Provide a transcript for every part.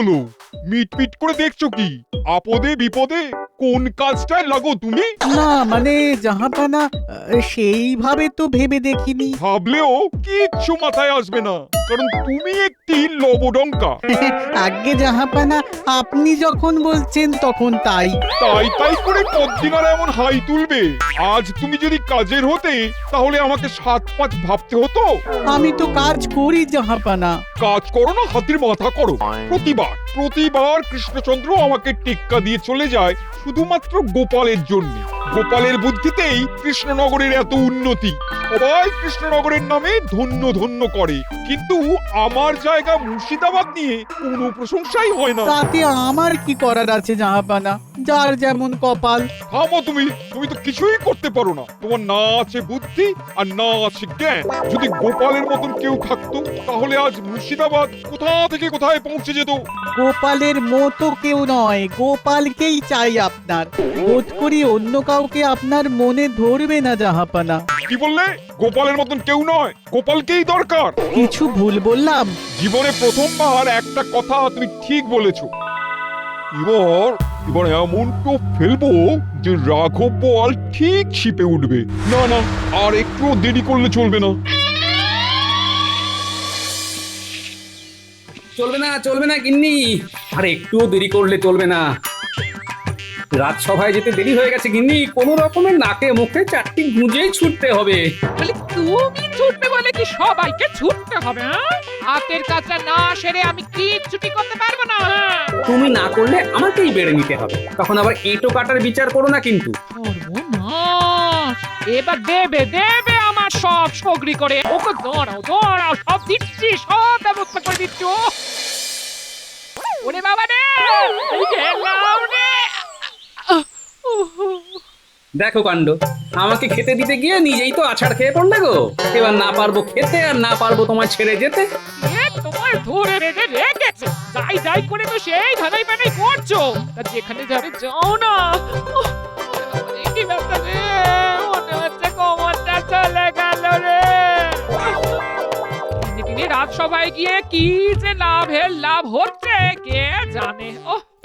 হলো? মিটমিট করে দেখছো কি? আপদে বিপদে কোন কাজটায় লাগো তুমি? না মানে জাহাপানা, সেইভাবে তো ভেবে দেখিনি। ভাবলেও কিচ্ছু মাথায় আসবে না, কারণ তুমি একটি লবডঙ্কা। আগে জাহাপানা, আপনি যখন বলছেন তখন তাই। তাই তাই করে কতদিন আর এমন হাই তুলবে? আজ তুমি যদি কাজের হতে, তাহলে আমাকে 7-5 ভাবতে হতো। আমি তো কাজ করি জাহাপানা। কাজ করো না হাতির মাথা করো। প্রতিবার কৃষ্ণচন্দ্র আমাকে টেক্কা দিয়ে চলে যায় শুধুমাত্র গোপালের জন্য। গোপালের বুদ্ধিতেই কৃষ্ণনগরের এত উন্নতি। সবাই কৃষ্ণনগরের নামে ধন্য ধন্য করে, কিন্তু আমার জায়গা মুর্শিদাবাদ নিয়ে কোনো প্রশংসাই হয় না। তাতে আমার কি করার আছে জাহাপানা? যার যেমন কপাল। থামো তুমি তো কিছুই করতে পারো না। তোমার না আছে বুদ্ধি আর না আছে জ্ঞান। যদি গোপালের মতন কেউ থাকতো, তাহলে আজ মুর্শিদাবাদ কোথা থেকে কোথায় পৌঁছে যেত। গোপালের মতো কেউ নয়, গোপালকেই চাই আপনার। বোধ করি অন্য কাউকে আপনার মনে ধরবে না জাহাপানা। কি বললে? গোপালের মতন কেউ নয়, গোপালকেই দরকার। কিছু ভুল বললাম? জীবনে প্রথমবার একটা কথা তুমি ঠিক বলেছো। এবার এমন তো ফেলবো যে রাঘব বল ঠিক ছিপে উঠবে। না না, আর একটু দেরি করলে চলবে না। চলবে না গিন্নি, আর একটুও দেরি করলে চলবে না। রাজসভায় যেতে দেরি হয়ে গেছে গিন্নি, কোনো রকমের নাকে মুখে 4টি গুঁজেই ছুটতে হবে। বলে তুমি ছুটবে বলে কি সবাইকে ছুটতে হবে? হাতের কাজটা না সেরে আমি কিচ্ছুটি করতে পারবো না। তুমি না করলে আমাকেই বেড়ে নিতে হবে, তখন আবার এঁটো কাটার বিচার করো না কিন্তু। সর্বনাশ! এবার দেবে আমার সব সগরি করে। ওকে দাঁড়াও, সব দিচ্ছি, সব ব্যবস্থা করে দিচ্ছি। ওরে বাবা রে, এই গেলাম রে। দেখো কাণ্ড, আমাকে খেতে দিতে গিয়ে নিজেই তো আছাড় খেয়ে পড়লে গো। এবার না পারবো খেতে আর না পারবো তোমায় ছেড়ে যেতে। তোমার ধরে রেখে রেখেছে, যাই করে তো সেই ধানাই পানাই করছো। তা যেখানে যাবে যাও না। কি ব্যাপার রে, মনে হচ্ছে কোমরটা চলে গেল রে। দিনে রাজসভায় গিয়ে কি যে লাভ হচ্ছে কে জানে।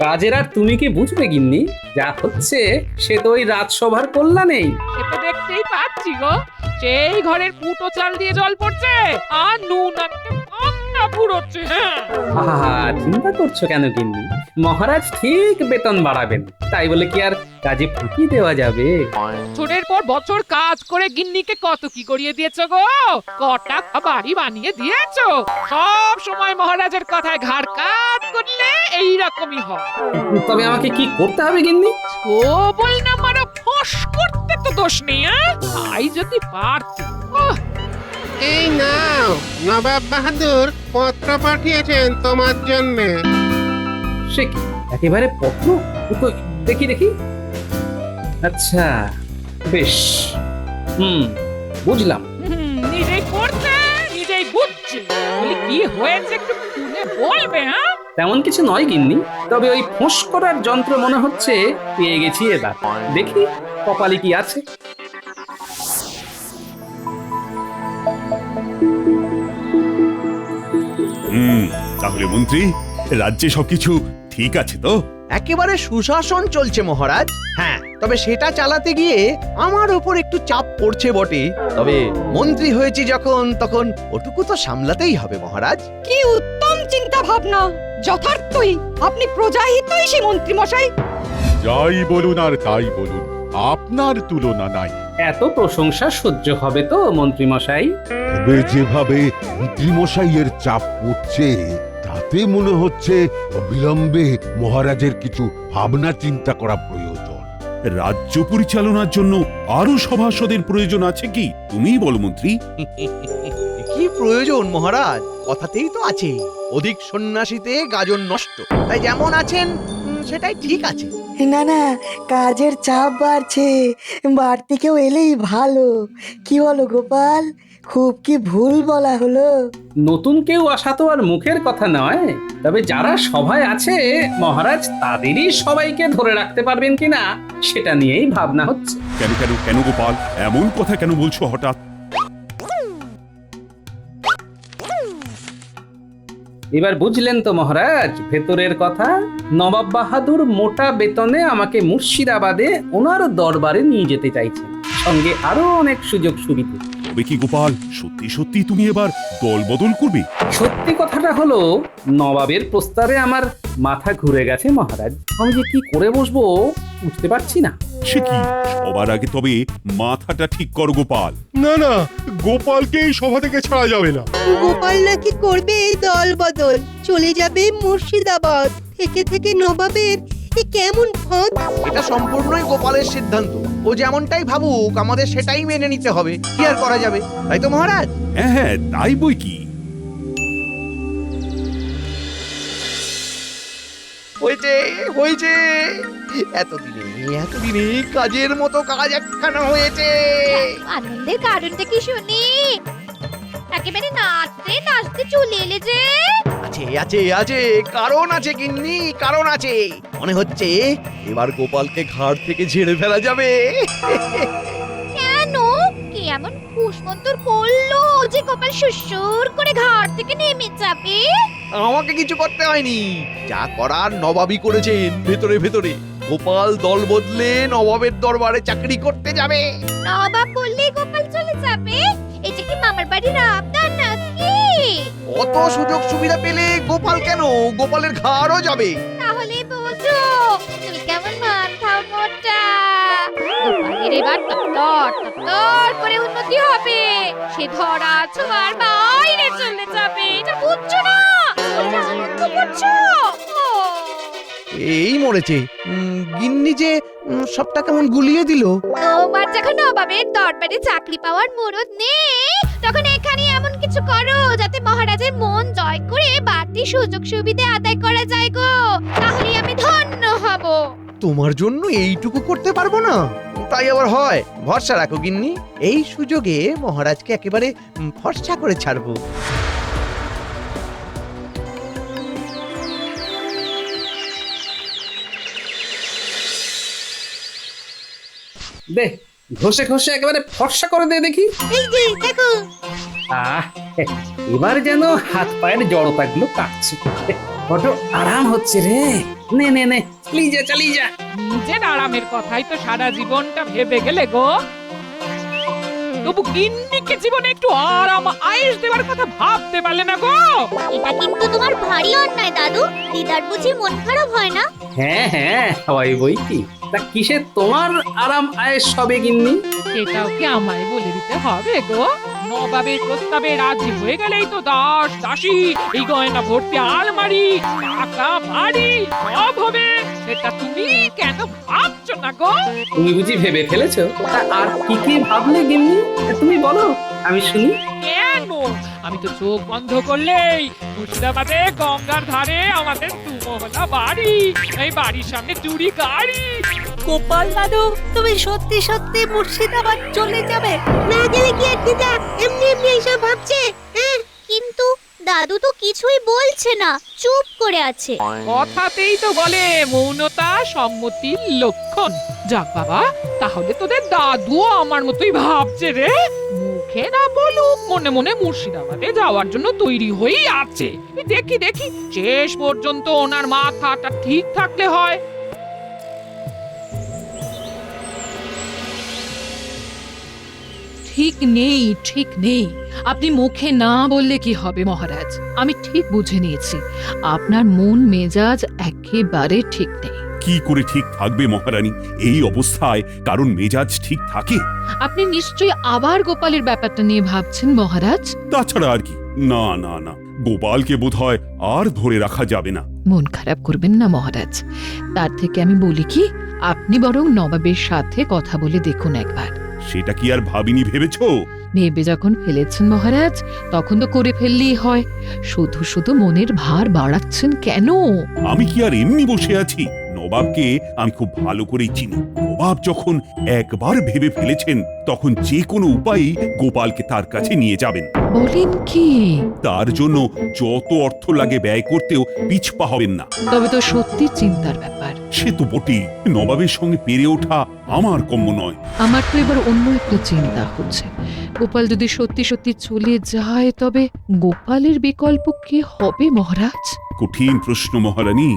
কাজের আর তুমি কি বুঝবে গিন্নি? যা হচ্ছে সে তো ওই রাজসভার কল্যাণেই। সে তো দেখতেই পাচ্ছি গো, সেই ঘরের ফুটো চাল দিয়ে জল পড়ছে আর নুন আনতে পান্না পুড়োচ্ছে। হ্যাঁ, আহা, চিন্তা করছো কেন গিন্নি? মহারাজ ঠিক বেতন বাড়াবেন, তাই বলে কি আর কাজে ফাঁকি দেওয়া যাবে? বছরের পর বছর কাজ করে গিন্নিকে কত কি করিয়ে দিয়েছো গো, কটা বাড়ি বানিয়ে দিয়েছো। সব সময় মহারাজের কথায় ঘাড় কাত করলে এইরকমই হয়। তবে আমাকে কি করতে হবে গিন্নি? ও বল না মারো, ফস করতে তো দোষ নেই। তাই যদি পারতি। এই নাও, নবাব বাহাদুর পত্র পাঠিয়েছেন তোমার জন্য। সে কি একেবারে পত্র? তো দেখি। আচ্ছা, বেশ, বুঝলাম। নিজেই করছে, নিজেই বুঝছে। বলি কি হয়েছে একটু খুলে বলবে? হ্যাঁ, তেমন কিছু নয় গিন্নি, তবে ওই ফোঁস করার যন্ত্র মনে হচ্ছে পেয়ে গেছি এবার। দেখি কপালে কি আছে। তাহলে মন্ত্রী, রাজ্যে সবকিছু ঠিক আছে তো? একেবারে সুশাসন চলছে মহারাজ। হ্যাঁ, তবে সেটা চালাতে গিয়ে আমার উপর একটু চাপ পড়ছে বটে। তবে মন্ত্রী হয়েছি যখন, তখন ওটুকু তো সামলাতেই হবে মহারাজ। কি উত্তম চিন্তা ভাবনা! যথার্থই আপনি প্রজাহিতৈষী মন্ত্রী মশাই। যাই বলুন আর তাই বলুন, আপনার তুলনা নাই। এত প্রশংসা সহ্য হবে তো মন্ত্রী মশাই? তবে যেভাবে মন্ত্রীমশাইয়ের চাপ পড়ছে, তাতে মনে হচ্ছে অবিলম্বে মহারাজের কিছু ভাবনা চিন্তা করা প্রয়োজন। রাজ্য পরিচালনার জন্য আরো সভাসদের প্রয়োজন আছে কি? তুমিই বলো মন্ত্রী। কি প্রয়োজন মহারাজ? কথাতেই তো আছে, অধিক সন্ন্যাসীতে গাজন নষ্ট। তাই যেমন আছেন সেটাই ঠিক আছে। না, কাজের চাপ বাড়ছে, বাড়তি কেউ এলেই ভালো। কি বলো গোপাল, খুব কি ভুল বলা হলো? নতুন কেউ আসা তো আর মুখের কথা নয়, তবে যারা সভায় আছে মহারাজ তাদেরই সবাইকে ধরে রাখতে পারবেন কিনা সেটা নিয়েই ভাবনা হচ্ছে। কেন গোপাল, এমন কথা কেন বলছো হঠাৎ? এবার বুঝলেন তো মহারাজ ভেতরের কথা। নবাব বাহাদুর মোটা বেতনে আমাকে মুর্শিদাবাদে ওনার দরবারে নিয়ে যেতে চাইছেন, সঙ্গে আরো অনেক সুযোগ সুবিধা। তবে কি গোপাল, সত্যি সত্যি তুমি এবার দল বদল করবে? সত্যি কথাটা হলো, নবাবের প্রস্তাবে আমার মাথা ঘুরে গেছে মহারাজ। আমি যে কি করে বসবো বুঝতে পারছি না। সে কি, সবার আগে তবে মাথাটা ঠিক কর গোপাল। না না, গোপালকে এই সভা থেকে ছাড়া যাবে না। গোপাল নাকি করবে দল বদল, চলে যাবে মুর্শিদাবাদ। থেকে থেকে নবাবের এ কেমন ফাঁদ! এটা সম্পূর্ণই গোপালের সিদ্ধান্ত। ও যেমনটাই ভাবুক আমাদের সেটাই মেনে নিতে হবে, কি আর করা যাবে, তাই তো মহারাজ? হ্যাঁ হ্যাঁ, তাই বই কি। হয়েছে হয়েছে, এতদিনে কাজের মতো কাজ একখানা হয়েছে। আনন্দের কারণটা কি শুনি? একেবারে নাচতে নাচতে চলে এলে যে। আছে আছে আছে, কারণ আছে গিন্নি, কারণ আছে। মনে হচ্ছে এবার গোপালকে ঘাট থেকে ঝেড়ে ফেলা যাবে। কেন? কি এমন কুসমন্তর করলো যে গোপাল সুসুর করে ঘাট থেকে নেমে যাবে? আমাকে কিছু করতে হয়নি, যা করার নবাবই করেছেন ভেতরে ভেতরে। গোপাল দল বদলে নবাবের দরবারে চাকরি করতে যাবে। নবাব বললেই গোপাল চলে যাবে? এটা কি মামার বাড়ির আবদার নাকি? অত সুযোগ সুবিধা পেলে গোপাল কেন, গোপালের ঘাড়ও যাবে। তাহলে বোঝো তুমি কেমন মাথাও মোটা। গোপালের এবার তত্তর করে উন্নতি হবে, সে ধরা ছোঁয়ার বাইরে চলে যাবে। এটা বুঝছো না? এটা আনন্দ করছো? এই মরেছে, গিন্নি যে সবটা কেমন গুলিয়ে দিল। তোমার যখন নবাবের দরবারে চাকরি পাওয়ার মুরদ নেই, তখন এখানে এমন কিছু করো যাতে মহারাজের মন জয় করে বাড়তি সুযোগ সুবিধা আদায় করা যায় গো। তাহলে আমি ধন্য হব। তোমার জন্য এইটুকু করতে পারবো না? তাই আবার হয়? ভরসা রাখো গিন্নি, এই সুযোগে মহারাজকে একেবারে ফর্সা করে ছাড়বো। দে, ঘষে ঘষে একেবারে ফর্সা করে দে দেখি। এই যে দেখো। আহ, এবার যেন হাত পায়ের জড়তাগুলো কাটছে, বড় আরাম হচ্ছে রে। নে নে নে, চালিয়ে যা। নিজের আরামের কথাই তো সারা জীবনটা ভেবে গেলে গো। তবু গিন্নিকে জীবনে একটু আরাম আয়েশ দেওয়ার কথা ভাবতে পারলে না গো। এটা কিন্তু তোমার ভারী অন্যায় দাদু। দিদার বুঝি মন খারাপ হয় না? হ্যাঁ হ্যাঁ, হওয়াই বই কি। তা কিসে তোমার আরাম আয়েশ হবে গিন্নি? সেটাও কি আমায় বলে দিতে হবে গো? নবাবের প্রস্তাবে রাজি হয়ে গেলেই তো দাস দাসী, এই গয়না ভর্তি আলমারি, টাকা বাড়ি সব হবে। সেটা তুমি কেন ভাবছো না গো? তুমি বুঝি ভেবে ফেলেছো? তা আর কি কি ভাবলে গিন্নি, তুমি বলো, আমি শুনি। কেন? আমি তো চোখ বন্ধ করলেই মুর্শিদাবাদে গঙ্গার ধারে আমাদের দুমহলা বাড়ি, এই বাড়ির সামনে চুরি গাড়ি। গোপাল দাদু, তুমি সত্যি সত্যি মুর্শিদাবাদ চলে যাবে? না গেলে কি আর দিদা এমনি এমনি এসব ভাবছে? কিন্তু দাদু তো কিছুই বলছে না, চুপ করে আছে। কথাতেই তো বলে মৌনতা সম্মতির লক্ষণ। যাক বাবা, তাহলে তোদের দাদুও আমার মতোই ভাবছে রে। মুখে না বলুক, মনে মনে মুর্শিদাবাদে যাওয়ার জন্য তৈরি হয়েই আছে। দেখি দেখি, শেষ পর্যন্ত ওনার মাথাটা ঠিক থাকলে হয়। ঠিক নেই, ঠিক নেই। আপনি মুখে না বললে কি হবে মহারাজ? আমি ঠিক বুঝে নিয়েছি আপনার মন মেজাজ একেবারে ঠিক নেই। কি করে ঠিক থাকবে মহারানী? এই অবস্থায় কারণ মেজাজ ঠিক থাকে? আপনি নিশ্চয়ই আবার গোপালের ব্যাপারটা নিয়ে ভাবছেন মহারাজ। তাছাড়া আর কি? না না না, গোপালকে বোধহয় আর ধরে রাখা যাবে না। মন খারাপ করবেন না মহারাজ। তার থেকে আমি বলি কি, আপনি বরং নবাবের সাথে কথা বলে দেখুন একবার। সেটা কি আর ভাবিনি ভেবেছো? ভেবে যখন ফেলেছেন মহারাজ, তখন তো করে ফেললেই হয়। শুধু শুধু মনের ভার বাড়াচ্ছেন কেন? আমি কি আর এমনি বসে আছি? নবাবকে আমি খুব ভালো করেই চিনি। নবাব যখন একবার ভেবে ফেলেছেন তখন যে কোনো উপায়েই গোপালকে তার কাছে নিয়ে যাবেন। বলেন কি? তার জন্য যত অর্থ লাগে ব্যয় করতেও পিছপা হবেন না। তবে তো সত্যি চিন্তার ব্যাপার। সে তো বটেই, নবাবের সঙ্গে পেরে ওঠা আমার কম্য নয়। আমার তো এবার অন্য একটা চিন্তা হচ্ছে। গোপাল যদি সত্যি সত্যি চলে যায় তবে গোপালের বিকল্প কি হবে মহারাজ? কঠিন প্রশ্ন মহারানী,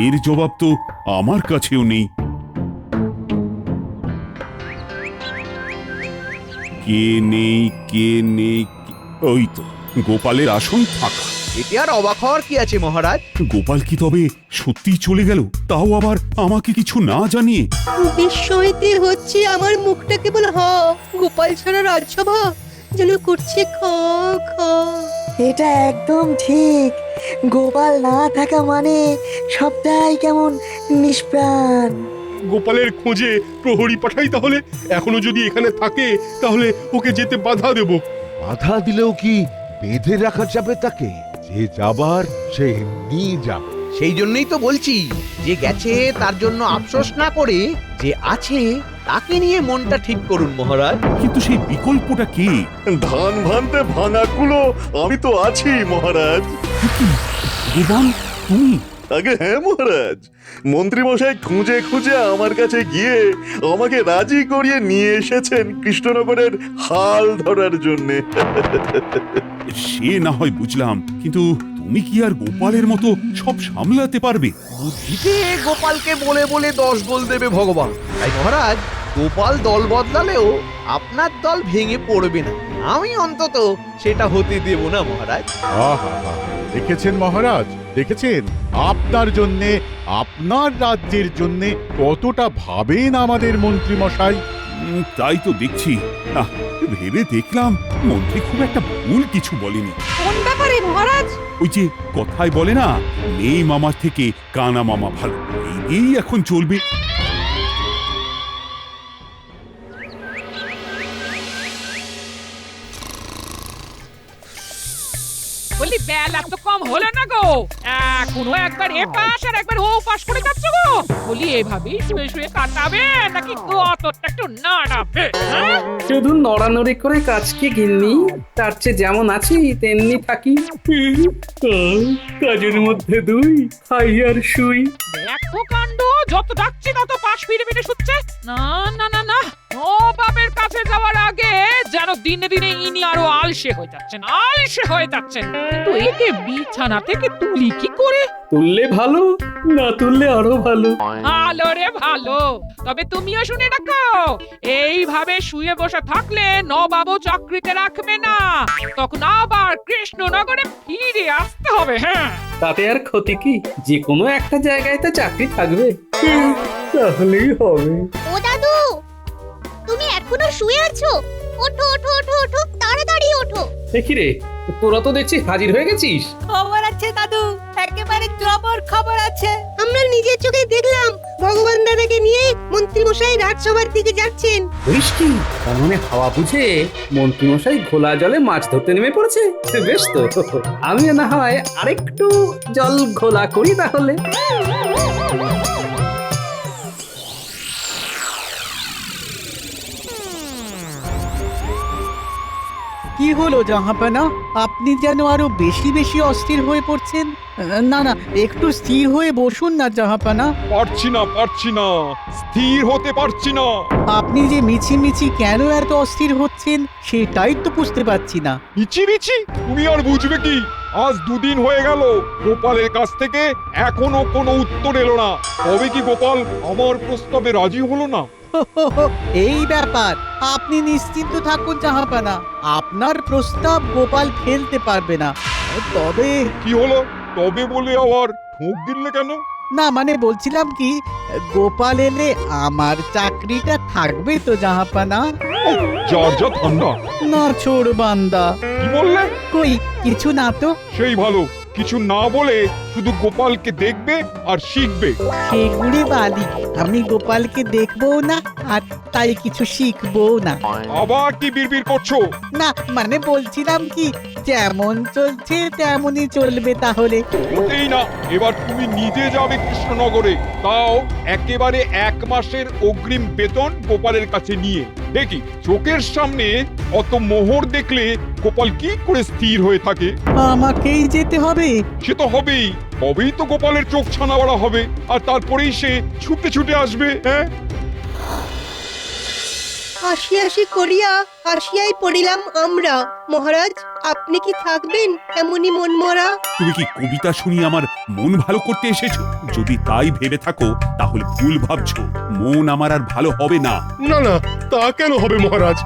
এর জবাব তো আমার কাছেও নেই। কে নেই কে নেই, ওই তো গোপালের আসন ফাঁকা। এতে আর অবাক হওয়ার কি আছে মহারাজ? গোপাল কি তবে সত্যি চলে গেল, তাও আবার আমাকে কিছু না জানিয়ে? বিস্ময়তে হচ্ছে আমার মুখটা কেবল গোপাল ছাড়া রাজসভা যেন করছে খ খ। এটা একদম ঠিক, গোপাল না থাকা মানে সবটাই কেমন নিষ্প্রাণ। গোপালের খোঁজে প্রহরী পাঠাই তাহলে? এখনো যদি এখানে থাকে তাহলে ওকে যেতে বাধা দেব। বাধা দিলেও কি বেঁধে রাখা যাবে তাকে? যে যাবার সে এমনি যাবে। সেই জন্যই তো বলছি, যে গেছে তার জন্য আফসোস না করে যে আছে তাকে নিয়ে মনটা ঠিক করুন মহারাজ। কিন্তু সেই বিকল্পটা কি? ধান ভানতে ভাঙা কুলো আমি তো আছি মহারাজ। ভগবান, তুমি? আগে হ্যাঁ মহারাজ, মন্ত্রী মশাই খুঁজে খুঁজে আমার কাছে গিয়ে আমাকে রাজি করিয়ে নিয়ে এসেছেন কৃষ্ণনগরের হাল ধরার জন্য। সে না হয় বুঝলাম, কিন্তু তুমি কি আর গোপালের মতো সব সামলাতে পারবে? বুদ্ধিতে গোপালকে বলে বলে 10 গোল দেবে ভগবান। তাই মহারাজ, গোপাল দল বদলালেও আপনার দল ভেঙে পড়বে না। আমি অন্তত সেটা হতে দেব না মহারাজ। আহা, দেখেছেন মহারাজ, দেখেছেন আপনার জন্যে, আপনার রাজ্যের জন্যে কতটা ভাবেন আমাদের মন্ত্রী মশাই। তাই তো দেখছি। ভেবে দেখলাম মন্ত্রী খুব একটা ভুল কিছু বলেনি। কোন ব্যাপারে মহারাজ? ওই যে কথায় বলে না, নেই মামার থেকে কানা মামা ভালো, এই এখন চলবে। বলি বেলা তো কম হলো না গো, এখনো একবার এ পাশ আর একবার ও পাশ করে যাচ্ছ গো। বলি এভাবেই শুয়ে শুয়ে কাটাবে নাকি কতটা একটু নাড়াবে? শুধু নড়ানড়ি করে কাজ কি গিন্নি? তার চেয়ে যেমন আছি তেমনি থাকি। কাজের মধ্যে দুই, খাই আর শুই। দেখো কাণ্ড, যত ডাকছি তত পাশ ফিরে ফিরে শুচ্ছে। না না না না, ও বাবের কাছে যাওয়ার আগে যেন দিনে দিনে ইনি আরো আলসে হয়ে যাচ্ছেন, আলসে হয়ে যাচ্ছেন। কিন্তু একে বিছানা থেকে তুলি কি করে? তুললে ভালো, না তুললে আরো ভালো। ভালো রে ভালো, তবে তুমিও শুনে রাখো, এইভাবে শুয়ে বসে থাকলে নবাবও চাকরিতে রাখবে না, তখন আবার কৃষ্ণনগরে ফিরে আসতে হবে। হ্যাঁ, তাতে আর ক্ষতি কি? যে কোনো একটা জায়গায় তো চাকরি থাকবে, তাহলেই হবে। ও দাদু, তুমি এখনো শুয়ে আছো? ওঠো ওঠো ওঠো ওঠো, তাড়াতাড়ি ওঠো। দেখি রে, তোরা তো দেখছি হাজির হয়ে গেছিস। খবর আছে দাদু, একেবারে জবর খবর আছে। আমরা নিজের চোখে দেখলাম ভগবান দাদাকে নিয়ে মন্ত্রী মশাই রাজসভার দিকে যাচ্ছেন। বুঝিস কি? তার মানে হাওয়া বুঝে মন্ত্রীমশাই ঘোলা জলে মাছ ধরতে নেমে পড়েছে। বেশ তো, আমিও না হয় আরেকটু জল ঘোলা করি তাহলে। কি হলো জাহাপানা, আপনি যেন আরো বেশি বেশি অস্থির হয়ে পড়ছেন? না না, একটু স্থির হয়ে বসুন না জাহাপানা। পারছি না, স্থির হতে পারছি না। আপনি যে মিছি কেন এত অস্থির হচ্ছেন সেটাই তো বুঝতে পারছি না। মিছি তুমি আর বুঝবে কি? আজ 2 দিন হয়ে গেল গোপালের কাছ থেকে এখনো কোনো উত্তর এলো না। তবে কি গোপাল আমার প্রস্তাবে রাজি হলো না? এই ব্যাপার, আপনি নিশ্চিন্ত থাকুন জাহাপানা, আপনার প্রস্তাব গোপাল ফেলতে পারবে না। তবে কি হলো? তবে বলে আবার ঠোক দিলে কেন? না মানে বলছিলাম কি, গোপাল এলে আমার চাকরিটা থাকবে তো জাহাপানা? যার যা ঠান্ডা। না ছোড় বান্দা। কি বললে? কই কিছু না তো। সেই ভালো, কিছু না বলে শুধু গোপালকে দেখবে আর শিখবে। সেগুড়ি বালি, আমি গোপালকে দেখবো না আর তাই কিছু শিখবো না। আবার কি বিড়বিড় করছো? না মানে বলছিলাম কি, যেমন চলছে তেমনই চলবে তাহলে। মোটেই না, এবার তুমি নিজে যাবে কৃষ্ণনগরে, তাও একেবারে 1 মাসের অগ্রিম বেতন গোপালের কাছে নিয়ে। দেখি চোখের সামনে অত মোহর দেখলে গোপাল কি করে স্থির হয়ে থাকে। আমাকেই যেতে হবে? সে তো হবেই, তবেই তো গোপালের চোখ ছানাবড়া হবে, আর তারপরেই সে ছুটে ছুটে আসবে। হ্যাঁ, হাসি হাসি করিয়া হাসিয়াই পড়িলাম আমরা। মহারাজ, আপনি কি থাকবেন এমনই মনমরা? তুমি কি কবিতা শুনিয়ে আমার মন ভালো করতে এসেছো? যদি তাই ভেবে থাকো তাহলে ভুল ভাবছো। মন আমার আর ভালো হবে না। না না, তা কেন হবে মহারাজ?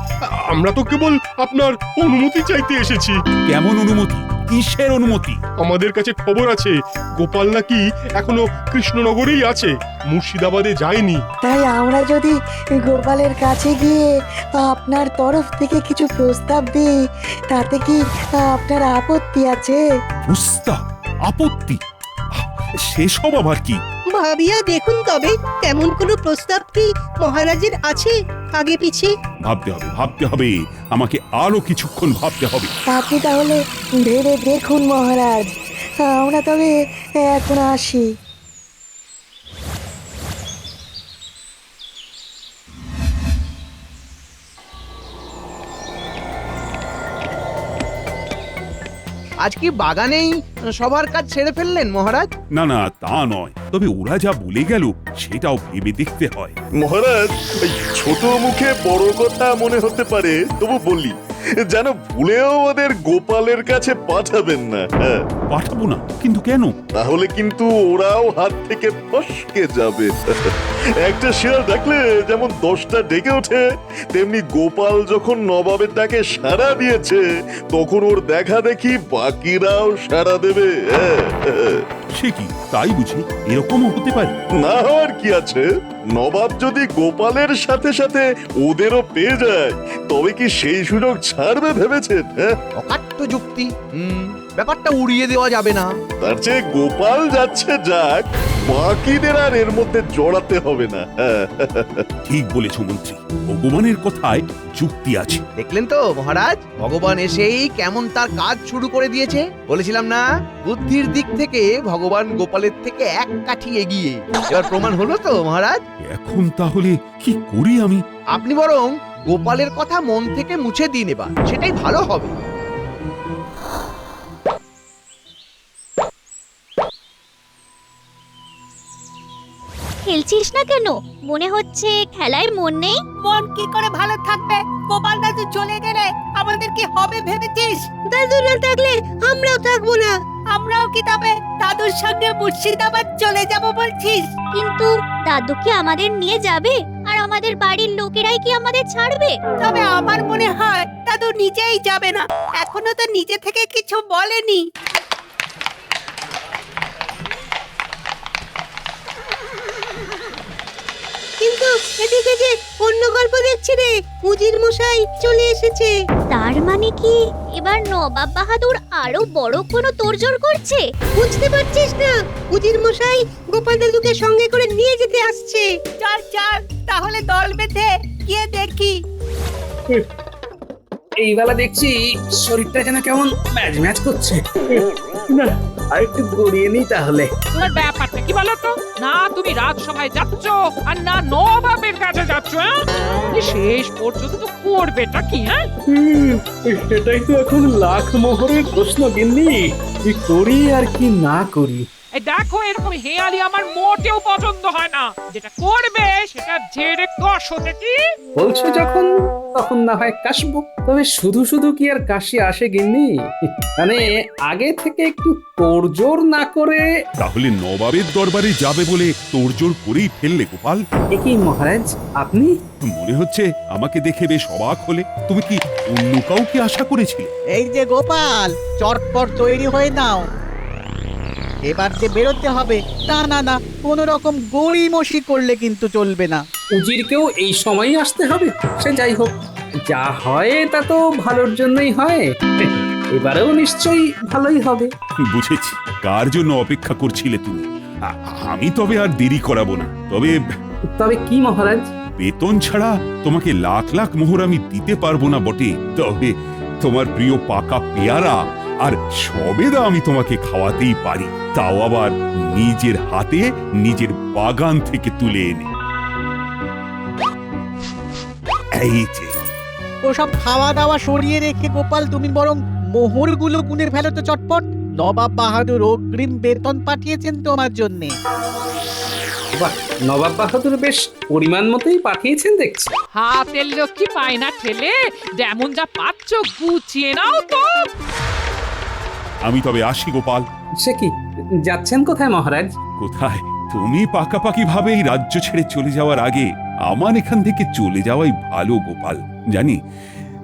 আমরা তো কেবল আপনার অনুমতি চাইতে এসেছি। কেমন অনুমতি? কিসের অনুমতি? আমাদের কাছে খবর আছে গোপাল নাকি এখনো কৃষ্ণনগরেই আছে, মুর্শিদাবাদে যায়নি। তাই আমরা যদি গোপালের কাছে গিয়ে আপনার তরফ থেকে কিছু প্রস্তাব দিই, তাতে কি আপনার আপত্তি আছে? প্রস্তাব? আপত্তি? সেসব আবার কি? ভাবিয়া দেখুন তবে, তেমন কোনো প্রস্তাব কি মহারাজের আছে আগে পিছে? ভাবতে হবে, আমাকে আরো কিছুক্ষণ ভাবতে হবে। আপনি তাহলে ভেবে দেখুন মহারাজ, আমরা তবে এখন আসি। আজ কি বাগানেই সবার কাজ ছেড়ে ফেললেন মহারাজ? না না, তা নয়, তবে ওরা যা বলে গেল সেটাও ভেবে দেখতে হয়। মহারাজ, এই ছোট মুখে বড় কথা মনে হতে পারে, তবু বলি যেন ভুলেও ওদের গোপালের কাছে পাঠাবেন না। হ্যাঁ, পাঠাবো না, কিন্তু কেন? তাহলে কিন্তু ওরাও হাত থেকে ফসকে যাবে। একটা শিয়াল ডাকলে যেমন 10টা ডেকে ওঠে, তেমনি গোপাল যখন নবাবের ডাকে সাড়া দিয়েছে তখন ওর দেখা দেখি বাকিরাও সাড়া দেবে। সে কি, তাই বুঝি? এরকমও হতে পারে? না হওয়ার কি আছে? নবাব যদি গোপালের সাথে সাথে ওদেরও পেয়ে যায় তবে কি সেই সুযোগ ছাড়বে ভেবেছেন? অকাট্য যুক্তি, ব্যাপারটা উড়িয়ে দেওয়া যাবে না। তার চেয়ে গোপাল যাচ্ছে যাক, বাকিদের আর এর মধ্যে জড়াতে হবে না। ঠিক বলেছ মন্ত্রী, ভগবানের কথায় যুক্তি আছে। দেখলেন তো মহারাজ, ভগবান এসেই কেমন তার কাজ শুরু করে দিয়েছে। বলেছিলাম না, বুদ্ধির দিক থেকে ভগবান গোপালের থেকে 1 কাঠি এগিয়ে। এবার প্রমাণ হলো তো মহারাজ। এখন তাহলে কি করি আমি? আপনি বরং গোপালের কথা মন থেকে মুছে দিন এবার, সেটাই ভালো হবে। খেলছিস না কেন? মনে হচ্ছে খেলায় মন নেই। মন কি করে ভালো থাকবে? গোপাল দাদু চলে গেলে আমাদের কি হবে ভেবেছিস? দাদু না থাকলে আমরাও থাকবো না। আমরাও কি তবে দাদুর সঙ্গে মুর্শিদাবাদ চলে যাব বলছিস? কিন্তু দাদু কি আমাদের নিয়ে যাবে? আর আমাদের বাড়ির লোকেরাই কি আমাদের ছাড়বে? তবে আমার মনে হয় দাদু নিজেই যাবে না, এখনো তো নিজে থেকে কিছু বলেনি। কিন্তু এদিকে যে অন্য গল্প দেখছি রে, উজির মশাই চলে এসেছে। তার মানে কি এবার নবাব বাহাদুর আরো বড় কোনো তোড়জোড় করছে? বুঝতে পারছিস না? উজির মশাই গোপাল দাদুকে সঙ্গে করে নিয়ে যেতে আসছে। চল চল তাহলে দল বেঁধে গিয়ে দেখি। এই বেলা দেখছি শরীরটা যেন কেমন ম্যাচ ম্যাচ করছে। না, আর একটু গড়িয়ে নি তাহলে। তোমার ব্যাপারটা কি বলো তো? না তুমি রাজসভায় যাচ্ছ আর না নবাবের কাছে যাচ্ছ। শেষ পর্যন্ত করবেটা কি? হ্যাঁ, সেটাই তো এখন লাখ মোহরের প্রশ্ন। গিন্নি, কি করি আর কি না করি। এই দেখো, এরকম হেয়ালি আমার মোটেও পছন্দ হয় না। যেটা করবে সেটা ঝেড়ে কষো দেখি। বলছো যখন, তখন না হয় কাশবো। তবে শুধু শুধু কি আর কাশি আসে গিন্নি? মানে আগে থেকে একটু তোড়জোড় না করে। তাহলে নবাবের দরবারে যাবে বলে তোড়জোড় করেই ফেললে গোপাল? একই মহারাজ, আপনি? মনে হচ্ছে আমাকে দেখে বেশ অবাক হলে। তুমি কি অন্য কাউকে আশা করেছিলে? এই যে গোপাল, চটপট তৈরি হয়ে নাও, এবার যে বেরোতে হবে। না, কোনো রকম গড়িমসি করলে কিন্তু চলবে না। উজিরকেও এই সময়ই আসতে হবে। সে যাই হোক, যা হয় তা তো ভালোর জন্যই হয়। এবারেও নিশ্চয়ই ভালোই হবে। বুঝেছি, কার জন্য অপেক্ষা করছিলে তুমি? আমি তবে আর দেরি করাবো না। তবে তবে কি মহারাজ? বেতন ছাড়া তোমাকে লাখ লাখ মোহর আমি দিতে পারবো না বটে, তবে তোমার প্রিয় পাকা পেয়ারা আর সবেদা আমি তোমাকে খাওয়াতেই পারি, তাও আবার নিজের হাতে নিজের বাগান থেকে তুলে এনে। এই যে ওসব খাওয়া দাওয়া সরিয়ে রেখে গোপাল তুমি বরং মোহরগুলো গুনে ফেলো তো চটপট। নবাব বাহাদুর অগ্রিম বেতন পাঠিয়েছেন তোমার জন্যে। বাহ, নবাব বাহাদুর বেশ পরিমাণ মতোই পাঠিয়েছেন দেখছি। হাতের লক্ষ্মী পায় না ঠেলে, যেমন যা পাচ্ছ গুছিয়ে নাও তো। আমি তবে আসি গোপাল। সে কি, যাচ্ছেন কোথায় মহারাজ? কোথায়? তুমি পাকাপাকি ভাবে এই রাজ্য ছেড়ে চলে যাওয়ার আগে আমার এখান থেকে চলে যাওয়াই ভালো গোপাল। জানি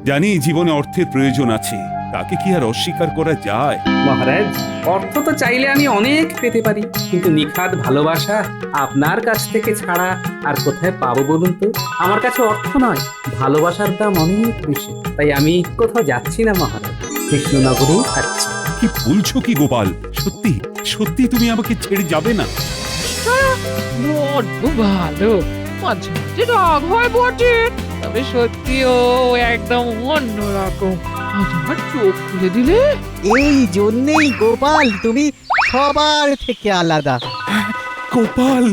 জানি জীবনে অর্থের প্রয়োজন আছে, তাকে কি আর অস্বীকার করা যায়? মহারাজ, অর্থ তো চাইলে আমি অনেক পেতে পারি, কিন্তু নিখাদ ভালোবাসা আপনার কাছ থেকে ছাড়া আর কোথায় পাবো বলুন তো? আমার কাছে অর্থ নয়, ভালোবাসার দাম অনেক বেশি, তাই আমি কোথাও যাচ্ছি না মহারাজ, কৃষ্ণনগরেই থাকছি। কি বলছো কি গোপাল? সত্যি সত্যি তুমি আমাকে ছেড়ে যাবে না? বড্ড ভালো, মাঝে মাঝে রাগ হয় বটে, তবে সত্যিও একদম অন্যরকম। আজ আমার চোখ খুলে দিলে। এই জন্যেই গোপাল তুমি সবার থেকে আলাদা। গোপাল